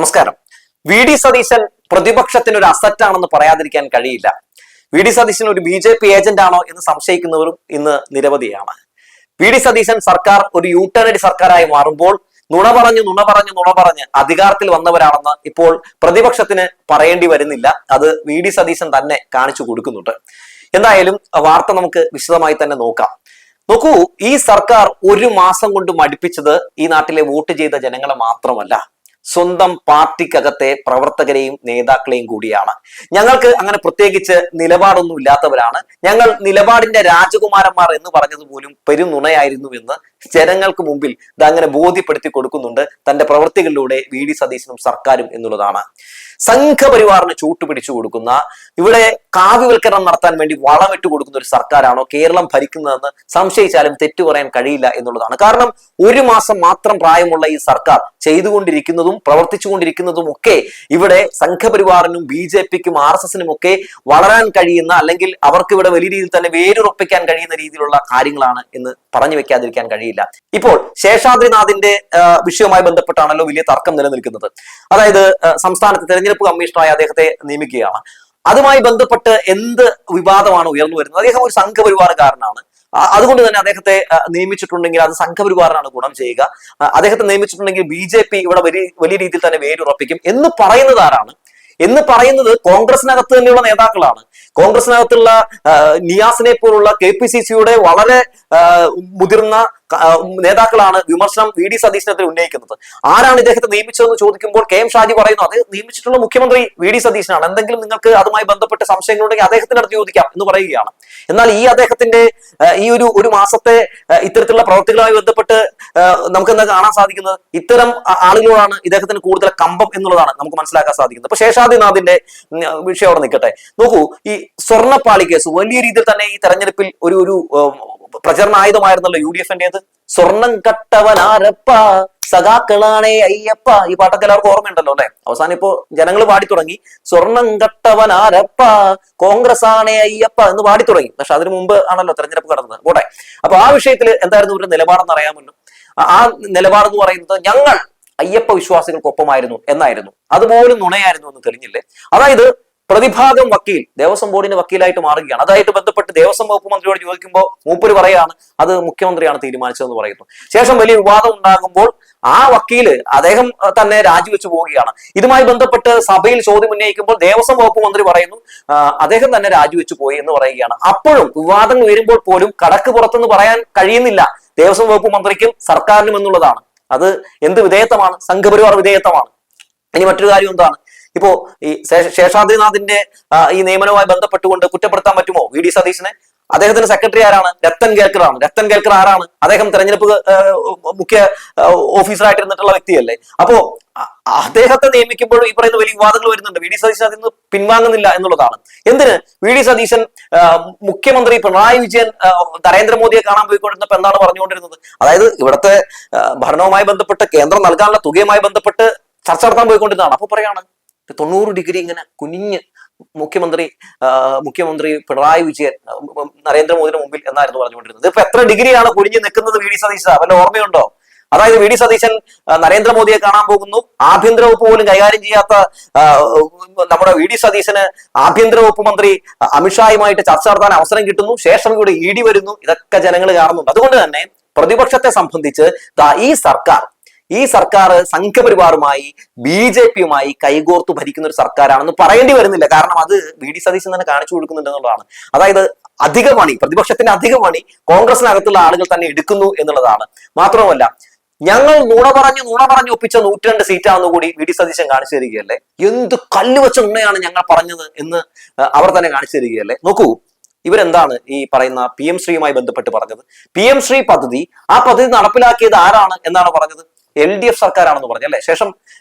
നമസ്കാരം. V D Satheesan പ്രതിപക്ഷത്തിന് ഒരു അസറ്റാണെന്ന് പറയാതിരിക്കാൻ കഴിയില്ല. വി ഡി സതീശൻ ഒരു BJP ഏജന്റ് ആണോ എന്ന് സംശയിക്കുന്നവരും ഇന്ന് നിരവധിയാണ്. വി ഡി സതീശൻ സർക്കാർ ഒരു യൂട്ടേണറി സർക്കാരായി മാറുമ്പോൾ നുണ പറഞ്ഞ് അധികാരത്തിൽ വന്നവരാണെന്ന് ഇപ്പോൾ പ്രതിപക്ഷത്തിന് പറയേണ്ടി വരുന്നില്ല. അത് വി ഡി സതീശൻ തന്നെ കാണിച്ചു കൊടുക്കുന്നുണ്ട്. എന്തായാലും വാർത്ത നമുക്ക് വിശദമായി തന്നെ നോക്കാം. നോക്കൂ, ഈ സർക്കാർ ഒരു മാസം കൊണ്ട് മടുപ്പിച്ചത് ഈ നാട്ടിലെ വോട്ട് ചെയ്ത ജനങ്ങളെ മാത്രമല്ല, സ്വന്തം പാർട്ടിക്കകത്തെ പ്രവർത്തകരെയും നേതാക്കളെയും കൂടിയാണ്. ഞങ്ങൾക്ക് അങ്ങനെ പ്രത്യേകിച്ച് നിലപാടൊന്നും ഇല്ലാത്തവരാണ്, ഞങ്ങൾ നിലപാടിന്റെ രാജകുമാരന്മാർ എന്ന് പറഞ്ഞത് പോലും പെരും നുണയായിരുന്നു എന്ന് ജനങ്ങൾക്ക് മുമ്പിൽ ഇതങ്ങനെ ബോധ്യപ്പെടുത്തി കൊടുക്കുന്നുണ്ട് തന്റെ പ്രവൃത്തികളിലൂടെ വി ഡി സതീശനും സർക്കാരും എന്നുള്ളതാണ്. സംഘപരിവാറിന് ചൂട്ടുപിടിച്ചു കൊടുക്കുന്ന, ഇവിടെ കാവ്യവൽക്കരണം നടത്താൻ വേണ്ടി വളമിട്ട് കൊടുക്കുന്ന ഒരു സർക്കാരാണോ കേരളം ഭരിക്കുന്നതെന്ന് സംശയിച്ചാലും തെറ്റു പറയാൻ കഴിയില്ല എന്നുള്ളതാണ്. കാരണം ഒരു മാസം മാത്രം പ്രായമുള്ള ഈ സർക്കാർ ചെയ്തുകൊണ്ടിരിക്കുന്നതും പ്രവർത്തിച്ചുകൊണ്ടിരിക്കുന്നതും ഒക്കെ ഇവിടെ സംഘപരിവാറിനും BJPക്കും RSSനും ഒക്കെ വളരാൻ കഴിയുന്ന, അല്ലെങ്കിൽ അവർക്ക് ഇവിടെ വലിയ രീതിയിൽ തന്നെ വേരുറപ്പിക്കാൻ കഴിയുന്ന രീതിയിലുള്ള കാര്യങ്ങളാണ് എന്ന് പറഞ്ഞു വെക്കാതിരിക്കാൻ കഴിയില്ല. ഇപ്പോൾ ശേഷാദ്രിനാഥിന്റെ വിഷയവുമായി ബന്ധപ്പെട്ടാണല്ലോ വലിയ തർക്കം നിലനിൽക്കുന്നത്. അതായത് സംസ്ഥാനത്ത് തെരഞ്ഞെടുപ്പ് കമ്മീഷണറായി അദ്ദേഹത്തെ നിയമിക്കുകയാണ്. അതുമായി ബന്ധപ്പെട്ട് എന്ത് വിവാദമാണ് ഉയർന്നു വരുന്നത്? അദ്ദേഹം ഒരു സംഘപരിവാറുകാരനാണ്. അതുകൊണ്ട് തന്നെ അദ്ദേഹത്തെ നിയമിച്ചിട്ടുണ്ടെങ്കിൽ അത് സംഘപരിവാറിനാണ് ഗുണം ചെയ്യുക. അദ്ദേഹത്തെ നിയമിച്ചിട്ടുണ്ടെങ്കിൽ BJP ഇവിടെ വലിയ രീതിയിൽ തന്നെ വേരുറപ്പിക്കും എന്ന് പറയുന്നത് ആരാണ്? എന്ന് പറയുന്നത് കോൺഗ്രസിനകത്ത് തന്നെയുള്ള നേതാക്കളാണ്. കോൺഗ്രസിനകത്തുള്ള നിയാസിനെ പോലുള്ള KPCCയുടെ വളരെ മുതിർന്ന നേതാക്കളാണ് വിമർശനം വി ഡി സതീശനെതിരെ ഉന്നയിക്കുന്നത്. ആരാണ് ഇദ്ദേഹത്തെ നിയമിച്ചതെന്ന് ചോദിക്കുമ്പോൾ KM ഷാജി പറയുന്നു അത് നിയമിച്ചിട്ടുള്ള മുഖ്യമന്ത്രി വി ഡി സതീശനാണ്. എന്തെങ്കിലും നിങ്ങൾക്ക് അതുമായി ബന്ധപ്പെട്ട് സംശയങ്ങളുണ്ടെങ്കിൽ അദ്ദേഹത്തിന്റെ അടുത്ത് ചോദിക്കാം എന്ന് പറയുകയാണ്. എന്നാൽ ഈ അദ്ദേഹത്തിന്റെ ഈ ഒരു മാസത്തെ ഇത്തരത്തിലുള്ള പ്രവർത്തികളുമായി ബന്ധപ്പെട്ട് നമുക്ക് എന്താ കാണാൻ സാധിക്കുന്നത്? ഇത്തരം ആളുകളോടാണ് ഇദ്ദേഹത്തിന് കൂടുതൽ കമ്പം എന്നുള്ളതാണ് നമുക്ക് മനസ്സിലാക്കാൻ സാധിക്കുന്നത്. അപ്പൊ ശേഷാദ്രിനാഥിന്റെ വിഷയം അവിടെ നിൽക്കട്ടെ. നോക്കൂ, ഈ സ്വർണ്ണപ്പാളി കേസ് വലിയ രീതിയിൽ തന്നെ ഈ തെരഞ്ഞെടുപ്പിൽ ഒരു പ്രചരണ ആയുധമായിരുന്നല്ലോ UDFന്റേത്. സ്വർണം കട്ടവനാരപ്പ സഖാക്കളാണേ അയ്യപ്പ. ഈ പാട്ടൊക്കെ എല്ലാവർക്കും ഓർമ്മയുണ്ടല്ലോ അല്ലെ? അവസാനം ഇപ്പോ ജനങ്ങൾ പാടി തുടങ്ങി സ്വർണം കട്ടവനാരപ്പ കോൺഗ്രസ് ആണേ അയ്യപ്പ എന്ന് പാടി തുടങ്ങി. പക്ഷെ അതിനു മുമ്പ് ആണല്ലോ തെരഞ്ഞെടുപ്പ് കടന്നത്. പോട്ടെ. അപ്പൊ ആ വിഷയത്തിൽ എന്തായിരുന്നു ഇവരുടെ നിലപാടെന്ന് അറിയാമല്ലോ. ആ നിലപാടെന്ന് പറയുന്നത് ഞങ്ങൾ അയ്യപ്പ വിശ്വാസികൾക്കൊപ്പമായിരുന്നു എന്നായിരുന്നു. അതുപോലും നുണയായിരുന്നു എന്ന് തെളിഞ്ഞില്ലേ? അതായത് പ്രതിഭാഗം വക്കീൽ ദേവസ്വം ബോർഡിന്റെ വക്കീലായിട്ട് മാറുകയാണ്. അതായിട്ട് ബന്ധപ്പെട്ട് ദേവസ്വം വകുപ്പ് മന്ത്രിയോട് ചോദിക്കുമ്പോൾ മൂപ്പര് പറയാണ് അത് മുഖ്യമന്ത്രിയാണ് തീരുമാനിച്ചതെന്ന് പറയുന്നു. ശേഷം വലിയ വിവാദം ഉണ്ടാകുമ്പോൾ ആ വക്കീല് അദ്ദേഹം തന്നെ രാജിവെച്ചു പോവുകയാണ്. ഇതുമായി ബന്ധപ്പെട്ട് സഭയിൽ ചോദ്യം ഉന്നയിക്കുമ്പോൾ ദേവസ്വം വകുപ്പ് മന്ത്രി പറയുന്നു അദ്ദേഹം തന്നെ രാജിവെച്ചു പോയി എന്ന് പറയുകയാണ്. അപ്പോഴും വിവാദങ്ങൾ ഉയരുമ്പോൾ പോലും കടക്ക് പുറത്തെന്ന് പറയാൻ കഴിയുന്നില്ല ദേവസ്വം വകുപ്പ് മന്ത്രിക്കും സർക്കാരിനും എന്നുള്ളതാണ്. അത് എന്ത് വിധേയത്വമാണ്? സംഘപരിവാർ വിധേയത്വമാണ്. ഇനി മറ്റൊരു കാര്യം എന്താണ്? ഇപ്പോ ഈ ശേഷാദ്രിനാഥിന്റെ ഈ നിയമനവുമായി ബന്ധപ്പെട്ടുകൊണ്ട് കുറ്റപ്പെടുത്താൻ പറ്റുമോ വി ഡി സതീശനെ? അദ്ദേഹത്തിന്റെ സെക്രട്ടറി ആരാണ്? രത്തൻ കേൽക്കർ ആണ്. രത്തൻ കേൽക്കർ ആരാണ്? അദ്ദേഹം തെരഞ്ഞെടുപ്പ് മുഖ്യ ഓഫീസറായിട്ടിരുന്നിട്ടുള്ള വ്യക്തിയല്ലേ? അപ്പോ അദ്ദേഹത്തെ നിയമിക്കുമ്പോൾ ഈ പറയുന്ന വലിയ വിവാദങ്ങൾ വരുന്നുണ്ട്. വി ഡി സതീശൻ അതിൽ നിന്ന് പിൻവാങ്ങുന്നില്ല എന്നുള്ളതാണ്. എന്തിന്? വി ഡി സതീശൻ മുഖ്യമന്ത്രി പിണറായി വിജയൻ നരേന്ദ്രമോദിയെ കാണാൻ പോയിക്കൊണ്ടിരുന്നപ്പോ എന്താണ് പറഞ്ഞുകൊണ്ടിരുന്നത്? അതായത് ഇവിടുത്തെ ഭരണവുമായി ബന്ധപ്പെട്ട് കേന്ദ്രം നൽകാനുള്ള തുകയുമായി ബന്ധപ്പെട്ട് ചർച്ച നടത്താൻ പോയിക്കൊണ്ടിരുന്നതാണ്. അപ്പൊ പറയാണ് 90 ഡിഗ്രി ഇങ്ങനെ കുനിഞ്ഞ് മുഖ്യമന്ത്രി പിണറായി വിജയൻ നരേന്ദ്രമോദിയുടെ മുമ്പിൽ എന്നായിരുന്നു പറഞ്ഞുകൊണ്ടിരുന്നത്. ഇപ്പൊ എത്ര ഡിഗ്രിയാണ് കുനിഞ്ഞ് നിൽക്കുന്നത് വി ഡി സതീശ? വല്ല ഓർമ്മയുണ്ടോ? അതായത് വി ഡി സതീശൻ നരേന്ദ്രമോദിയെ കാണാൻ പോകുന്നു. ആഭ്യന്തര വകുപ്പ് പോലും കൈകാര്യം ചെയ്യാത്ത നമ്മുടെ വി ഡി സതീശന് ആഭ്യന്തര വകുപ്പ് മന്ത്രി അമിത്ഷായുമായിട്ട് ചർച്ച നടത്താൻ അവസരം കിട്ടുന്നു. ശേഷം ഇവിടെ ED വരുന്നു. ഇതൊക്കെ ജനങ്ങൾ കാണുന്നുണ്ട്. അതുകൊണ്ട് തന്നെ പ്രതിപക്ഷത്തെ സംബന്ധിച്ച് ഈ സർക്കാർ സംഘപരിവാറുമായി BJPയുമായി കൈകോർത്തു ഭരിക്കുന്ന ഒരു സർക്കാരാണെന്ന് പറയേണ്ടി വരുന്നില്ല. കാരണം അത് വി ഡി സതീശൻ തന്നെ കാണിച്ചു കൊടുക്കുന്നുണ്ട് എന്നുള്ളതാണ്. അതായത് അധിക പണി, പ്രതിപക്ഷത്തിന്റെ അധിക പണി കോൺഗ്രസിനകത്തുള്ള ആളുകൾ തന്നെ എടുക്കുന്നു എന്നുള്ളതാണ്. മാത്രമല്ല, ഞങ്ങൾ നുണ പറഞ്ഞു ഒപ്പിച്ച 102 സീറ്റാണെന്ന് കൂടി വി ഡി സതീശൻ കാണിച്ചു തരികയല്ലേ? എന്ത് കല്ലുവച്ച നുണയാണ് ഞങ്ങൾ പറഞ്ഞത് എന്ന് അവർ തന്നെ കാണിച്ചു തരികയല്ലേ? നോക്കൂ, ഇവരെന്താണ് ഈ പറയുന്ന PM ശ്രീയുമായി ബന്ധപ്പെട്ട് പറഞ്ഞത്? PM ശ്രീ പദ്ധതി, ആ പദ്ധതി നടപ്പിലാക്കിയത് ആരാണ് എന്നാണ് പറഞ്ഞത്? LDF സർക്കാരാണെന്ന് പറഞ്ഞു അല്ലെ? ശേഷം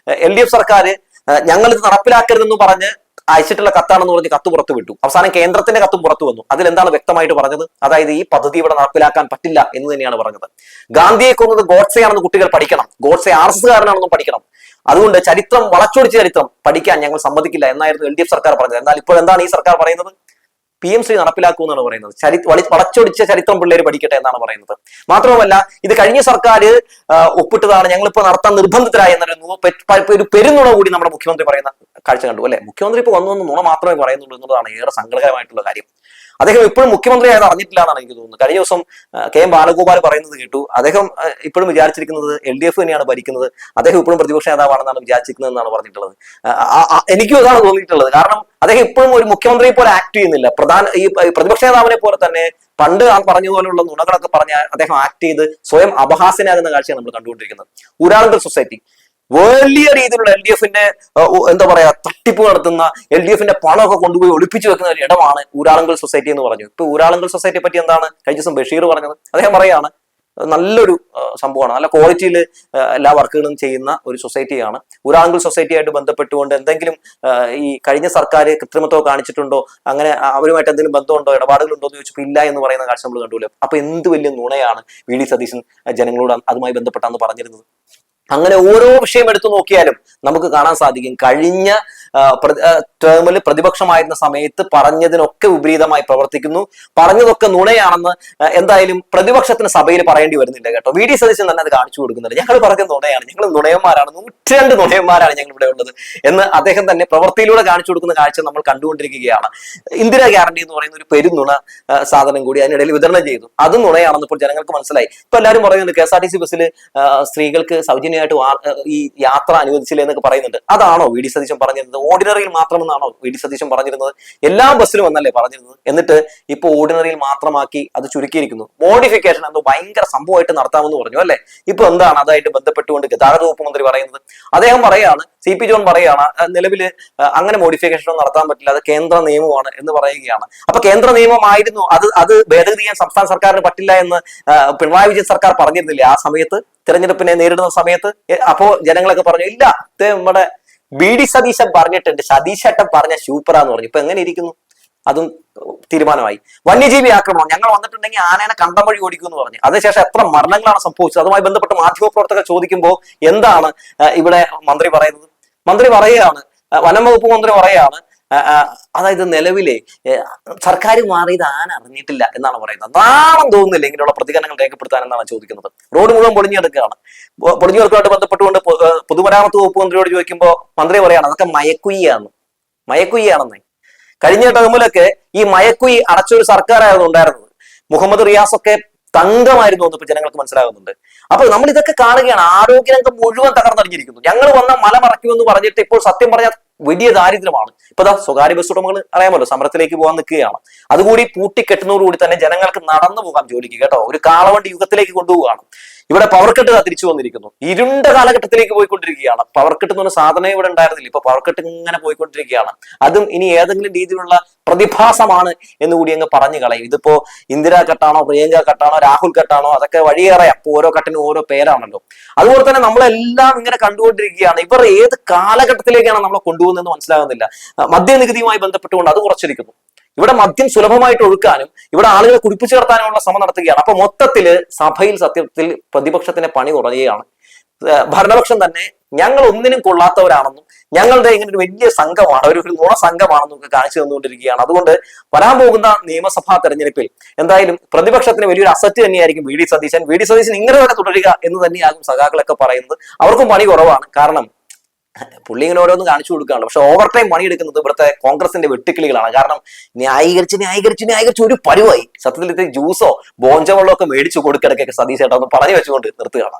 LDF സർക്കാർ ഞങ്ങൾ ഇത് നടപ്പിലാക്കരുതെന്ന് പറഞ്ഞ് അയച്ചിട്ടുള്ള കത്താണെന്ന് പറഞ്ഞ് കത്ത് പുറത്തു വിട്ടു. അവസാനം കേന്ദ്രത്തിന്റെ കത്തും പുറത്തു വന്നു. അതിലെന്താണ് വ്യക്തമായിട്ട് പറഞ്ഞത്? അതായത് ഈ പദ്ധതി ഇവിടെ നടപ്പിലാക്കാൻ പറ്റില്ല എന്ന് തന്നെയാണ് പറഞ്ഞത്. ഗാന്ധിയെ കൊന്നത് ഗോഡ്സെയാണെന്ന് കുട്ടികൾ പഠിക്കണം, ഗോഡ്സെ RSSകാരനാണെന്നും പഠിക്കണം. അതുകൊണ്ട് വളച്ചൊടിച്ച ചരിത്രം പഠിക്കാൻ ഞങ്ങൾ സമ്മതിക്കില്ല എന്നായിരുന്നു LDF സർക്കാർ പറഞ്ഞത്. എന്നാൽ ഇപ്പോൾ എന്താണ് ഈ സർക്കാർ പറയുന്നത്? PM ശ്രീ നടപ്പിലാക്കൂ എന്നാണ് പറയുന്നത്. വളച്ചൊടിച്ച ചരിത്രം പിള്ളേര് പഠിക്കട്ടെ എന്നാണ് പറയുന്നത്. മാത്രവുമല്ല ഇത് കഴിഞ്ഞ സർക്കാർ ഒപ്പിട്ടതാണ്, ഞങ്ങളിപ്പോ നടത്താൻ നിർബന്ധിതരായി എന്നൊരു പെരുന്നുണ കൂടി നമ്മുടെ മുഖ്യമന്ത്രി പറയുന്ന കാഴ്ച കണ്ടു അല്ലെ. മുഖ്യമന്ത്രി ഇപ്പൊ വന്നു നുണ മാത്രമേ പറയുന്നുള്ളൂ എന്നുള്ളതാണ് ഏറെ സങ്കടകരമായിട്ടുള്ള കാര്യം. അദ്ദേഹം ഇപ്പോഴും മുഖ്യമന്ത്രി ആയത് അറിഞ്ഞിട്ടില്ല എന്നാണ് എനിക്ക് തോന്നുന്നത്. കഴിഞ്ഞ ദിവസം KM ബാലഗോപാൽ പറയുന്നത് കേട്ടു. അദ്ദേഹം ഇപ്പോഴും വിചാരിച്ചിരിക്കുന്നത് LDF തന്നെയാണ് ഭരിക്കുന്നത്, അദ്ദേഹം ഇപ്പോഴും പ്രതിപക്ഷ നേതാവാണെന്നാണ് വിചാരിച്ചിരിക്കുന്നത് എന്നാണ് പറഞ്ഞിട്ടുള്ളത്. എനിക്കും അതാണ് തോന്നിയിട്ടുള്ളത്. കാരണം അദ്ദേഹം ഇപ്പോഴും ഒരു മുഖ്യമന്ത്രിയെ പോലെ ആക്ട് ചെയ്യുന്നില്ല. ഈ പ്രതിപക്ഷ നേതാവിനെ പോലെ തന്നെ പണ്ട് ആ പറഞ്ഞതുപോലുള്ള നുണകളൊക്കെ പറഞ്ഞ അദ്ദേഹം ആക്ട് ചെയ്ത് സ്വയം അപഹാസ്യനാകുന്ന കാഴ്ചയാണ് നമ്മൾ കണ്ടുകൊണ്ടിരിക്കുന്നത്. ഊരാളുങ്കൽ സൊസൈറ്റി വലിയ രീതിയിലുള്ള LDF-ന്റെ എന്താ പറയാ തട്ടിപ്പ് നടത്തുന്ന, LDF-ന്റെ പണമൊക്കെ കൊണ്ടുപോയി ഒളിപ്പിച്ചു വെക്കുന്ന ഒരു ഇടമാണ് ഊരാളുങ്കൽ സൊസൈറ്റി എന്ന് പറഞ്ഞു. ഇപ്പൊ ഊരാളുങ്കൽ സൊസൈറ്റിയെ പറ്റി എന്താണ് കഴിഞ്ഞ ദിവസം ബഷീർ പറഞ്ഞത്? അദ്ദേഹം പറയാണ് നല്ലൊരു സംഭവമാണ്, നല്ല ക്വാളിറ്റിയിൽ എല്ലാ വർക്കുകളും ചെയ്യുന്ന ഒരു സൊസൈറ്റിയാണ്. ഊരാളുങ്കൽ സൊസൈറ്റിയായിട്ട് ബന്ധപ്പെട്ടുകൊണ്ട് എന്തെങ്കിലും ഈ കഴിഞ്ഞ സർക്കാർ കൃത്രിമത്വം കാണിച്ചിട്ടുണ്ടോ, അങ്ങനെ അവരുമായിട്ട് എന്തെങ്കിലും ബന്ധമുണ്ടോ, ഇടപാടുകളുണ്ടോ എന്ന് ചോദിച്ചപ്പോൾ ഇല്ല എന്ന് പറയുന്ന കാഴ്ച നമ്മൾ കണ്ടുല്ലോ. അപ്പൊ എന്ത് വലിയ നുണയാണ് VD സതീശൻ ജനങ്ങളോട് അതുമായി ബന്ധപ്പെട്ടാന്ന് പറഞ്ഞിരുന്നത്. അങ്ങനെ ഓരോ വിഷയം എടുത്തു നോക്കിയാലും നമുക്ക് കാണാൻ സാധിക്കും കഴിഞ്ഞ ടേമിൽ പ്രതിപക്ഷമായിരുന്ന സമയത്ത് പറഞ്ഞതിനൊക്കെ വിപരീതമായി പ്രവർത്തിക്കുന്നു, പറഞ്ഞതൊക്കെ നുണയാണെന്ന് എന്തായാലും പ്രതിപക്ഷത്തിന് സഭയിൽ പറയേണ്ടി വരുന്നില്ല കേട്ടോ. VD സതീശൻ തന്നെ അത് കാണിച്ചു കൊടുക്കുന്നുണ്ട്. ഞങ്ങൾ പറഞ്ഞ നുണയാണ്, ഞങ്ങൾ നുണയന്മാരാണ്, 102 നുണയന്മാരാണ് ഞങ്ങൾ ഇവിടെ ഉള്ളത് എന്ന് അദ്ദേഹം തന്നെ പ്രവൃത്തിയിലൂടെ കാണിച്ചു കൊടുക്കുന്ന കാഴ്ച നമ്മൾ കണ്ടുകൊണ്ടിരിക്കുകയാണ്. ഇന്ദിരാ ഗ്യാരണ്ടി എന്ന് പറയുന്ന ഒരു പെരുന്നുണ സാധനം കൂടി അതിനിടയിൽ വിതരണം ചെയ്തു, അതും നുണയാണെന്ന് ഇപ്പോൾ ജനങ്ങൾക്ക് മനസ്സിലായി. ഇപ്പൊ എല്ലാവരും പറയുന്നുണ്ട് KSRTC ബസ്സിൽ സ്ത്രീകൾക്ക് സൗജന്യമായിട്ട് ഈ യാത്ര അനുവദിച്ചില്ല എന്നൊക്കെ പറയുന്നുണ്ട്. അതാണോ VD സതീശൻ പറഞ്ഞിരുന്നത്? ഓർഡിനറിയിൽ മാത്രമെന്നാണോ VD സതീശൻ പറഞ്ഞിരുന്നത്? എല്ലാ ബസ്സിലും എന്നല്ലേ പറഞ്ഞിരുന്നത്? എന്നിട്ട് ഇപ്പൊ ഓർഡിനറിയിൽ മാത്രമാക്കി അത് ചുരുക്കിയിരിക്കുന്നു. മോഡിഫിക്കേഷൻ എന്തോ ഭയങ്കര സംഭവമായിട്ട് നടത്താമെന്ന് പറഞ്ഞു അല്ലെ. ഇപ്പൊ എന്താണ് അതുമായിട്ട് ബന്ധപ്പെട്ടുകൊണ്ട് ഗതാഗത വകുപ്പ് മന്ത്രി പറയുന്നത്? അദ്ദേഹം പറയാണ്, CP ജോൺ പറയാണ്, നിലവിൽ അങ്ങനെ മോഡിഫിക്കേഷൻ ഒന്നും നടത്താൻ പറ്റില്ല, അത് കേന്ദ്ര നിയമമാണ് എന്ന് പറയുകയാണ്. അപ്പൊ കേന്ദ്ര നിയമമായിരുന്നു അത് ഭേദഗതി ചെയ്യാൻ സംസ്ഥാന സർക്കാരിന് പറ്റില്ല എന്ന് പിണറായി വിജയൻ സർക്കാർ പറഞ്ഞിരുന്നില്ലേ ആ സമയത്ത്, തെരഞ്ഞെടുപ്പിനെ നേരിടുന്ന സമയത്ത്? അപ്പോ ജനങ്ങളൊക്കെ പറഞ്ഞു ഇല്ല, നമ്മുടെ VD സതീശൻ പറഞ്ഞിട്ടുണ്ട്, സതീശേട്ടൻ പറഞ്ഞ സൂപ്പറാന്ന് പറഞ്ഞു. ഇപ്പൊ എങ്ങനെ ഇരിക്കുന്നു? അതും തീരുമാനമായി. വന്യജീവി ആക്രമണം, ഞങ്ങൾ വന്നിട്ടുണ്ടെങ്കിൽ ആനേനെ കണ്ടം വഴി ഓടിക്കും എന്ന് പറഞ്ഞു. അതിനുശേഷം എത്ര മരണങ്ങളാണ് സംഭവിച്ചത്? അതുമായി ബന്ധപ്പെട്ട് മാധ്യമപ്രവർത്തകർ ചോദിക്കുമ്പോൾ എന്താണ് ഇവിടെ മന്ത്രി പറയുന്നത്? മന്ത്രി പറയുകയാണ്, വനം വകുപ്പ് മന്ത്രി പറയുകയാണ്, അതായത് നിലവിലെ സർക്കാർ മാറിയത് ആന അറിഞ്ഞിട്ടില്ല എന്നാണ് പറയുന്നത്. നാണം തോന്നുന്നില്ല ഇങ്ങനെയുള്ള പ്രതികരണങ്ങൾ രേഖപ്പെടുത്താൻ എന്നാണ് ചോദിക്കുന്നത്. റോഡ് മുഴുവൻ പൊളിഞ്ഞെടുക്കുകയാണ്. പൊളിഞ്ഞെടുക്കുമായിട്ട് ബന്ധപ്പെട്ടുകൊണ്ട് പൊതുമരാമത്ത് വകുപ്പ് മന്ത്രിയോട് ചോദിക്കുമ്പോൾ മന്ത്രി പറയാണ് അതൊക്കെ മയക്കുയ്യാണെന്ന്. കഴിഞ്ഞ ടേമിലൊക്കെ ഈ മയക്കുയി അടച്ചൊരു സർക്കാരായിരുന്നു ഉണ്ടായിരുന്നത്. മുഹമ്മദ് റിയാസ് ഒക്കെ തങ്കമായിരുന്നു എന്ന് ഇപ്പൊ ജനങ്ങൾക്ക് മനസ്സിലാകുന്നുണ്ട്. അപ്പൊ നമ്മൾ ഇതൊക്കെ കാണുകയാണ്. ആരോഗ്യരംഗം മുഴുവൻ തകർന്നടിഞ്ഞിരിക്കുന്നു. ഞങ്ങൾ വന്ന മല മറയ്ക്കുമെന്ന് പറഞ്ഞിട്ട് ഇപ്പോൾ സത്യം പറഞ്ഞാൽ വലിയ ദാരിദ്ര്യമാണ്. ഇപ്പൊ സ്വകാര്യ ബസ് ഉടമകൾ അറിയാമല്ലോ സമരത്തിലേക്ക് പോകാൻ നിൽക്കുകയാണ്. അതുകൂടി പൂട്ടിക്കെട്ടുന്നതോടുകൂടി തന്നെ ജനങ്ങൾക്ക് നടന്നു പോകാം ജോലിക്ക് കേട്ടോ. ഒരു കാളവണ്ടി യുഗത്തിലേക്ക് കൊണ്ടുപോവുകയാണ്. ഇവിടെ പവർ കട്ട് തിരിച്ചു വന്നിരിക്കുന്നു. ഇരുണ്ട കാലഘട്ടത്തിലേക്ക് പോയിക്കൊണ്ടിരിക്കുകയാണ്. പവർ കട്ട് എന്ന് പറഞ്ഞ സാധനം ഇവിടെ ഉണ്ടായിരുന്നില്ല. ഇപ്പൊ പവർ കട്ട് ഇങ്ങനെ പോയിക്കൊണ്ടിരിക്കുകയാണ്. അതും ഇനി ഏതെങ്കിലും രീതിയിലുള്ള പ്രതിഭാസമാണ് എന്ന് കൂടി അങ്ങ് പറഞ്ഞു കളയും. ഇതിപ്പോ ഇന്ദിരാ കട്ടാണോ, പ്രിയങ്ക കട്ടാണോ, രാഹുൽ കട്ടാണോ, അതൊക്കെ വഴിയേറെയാം. ഓരോ കട്ടിനും ഓരോ പേരാണല്ലോ. അതുപോലെ തന്നെ നമ്മളെല്ലാം ഇങ്ങനെ കണ്ടുകൊണ്ടിരിക്കുകയാണ്. ഇവർ ഏത് കാലഘട്ടത്തിലേക്കാണ് നമ്മളെ കൊണ്ടുപോകുന്നതെന്ന് മനസ്സിലാകുന്നില്ല. മദ്യനികുതിയുമായി ബന്ധപ്പെട്ടുകൊണ്ട് അത് കുറച്ചിരിക്കുന്നു. ഇവിടെ മദ്യം സുലഭമായിട്ട് ഒഴുക്കാനും ഇവിടെ ആളുകളെ കുടിപ്പിച്ചു ചേർത്താനുമുള്ള ശ്രമം നടത്തുകയാണ്. അപ്പൊ മൊത്തത്തില് സഭയിൽ സത്യത്തിൽ പ്രതിപക്ഷത്തിന്റെ പണി കുറയുകയാണ്. ഭരണപക്ഷം തന്നെ ഞങ്ങൾ ഒന്നിനും കൊള്ളാത്തവരാണെന്നും ഞങ്ങളുടെ ഇങ്ങനെ ഒരു വലിയ സംഘമാണ്, ഒരു നുണ സംഘമാണെന്നും ഒക്കെ കാണിച്ചു തന്നുകൊണ്ടിരിക്കുകയാണ്. അതുകൊണ്ട് വരാൻ പോകുന്ന നിയമസഭാ തെരഞ്ഞെടുപ്പിൽ എന്തായാലും പ്രതിപക്ഷത്തിന് വലിയൊരു അസറ്റ് തന്നെയായിരിക്കും VD സതീശൻ. VD സതീശൻ ഇങ്ങനെ തന്നെ തുടരുക എന്ന് തന്നെയാകും സഖാക്കളൊക്കെ പറയുന്നത്. അവർക്കും പണി കുറവാണ്. കാരണം പുള്ളി ഇങ്ങനെ ഓരോന്ന് കാണിച്ചു കൊടുക്കുകയാണ്. പക്ഷെ ഓവർ ടൈം പണിയെടുക്കുന്നത് ഇവിടുത്തെ കോൺഗ്രസിന്റെ വെട്ടുക്കിളികളാണ്. കാരണം ന്യായീകരിച്ച് ഒരു പരുവായി. സത്യത്തിൽ ഇത് ജ്യൂസോ ബോഞ്ച വെള്ളമോ ഒക്കെ മേടിച്ചു കൊടുക്കിടക്കൊക്കെ സതീശ് ചേട്ടാ ഒന്ന് പറഞ്ഞു വെച്ചുകൊണ്ട് നിർത്തുകയാണ്.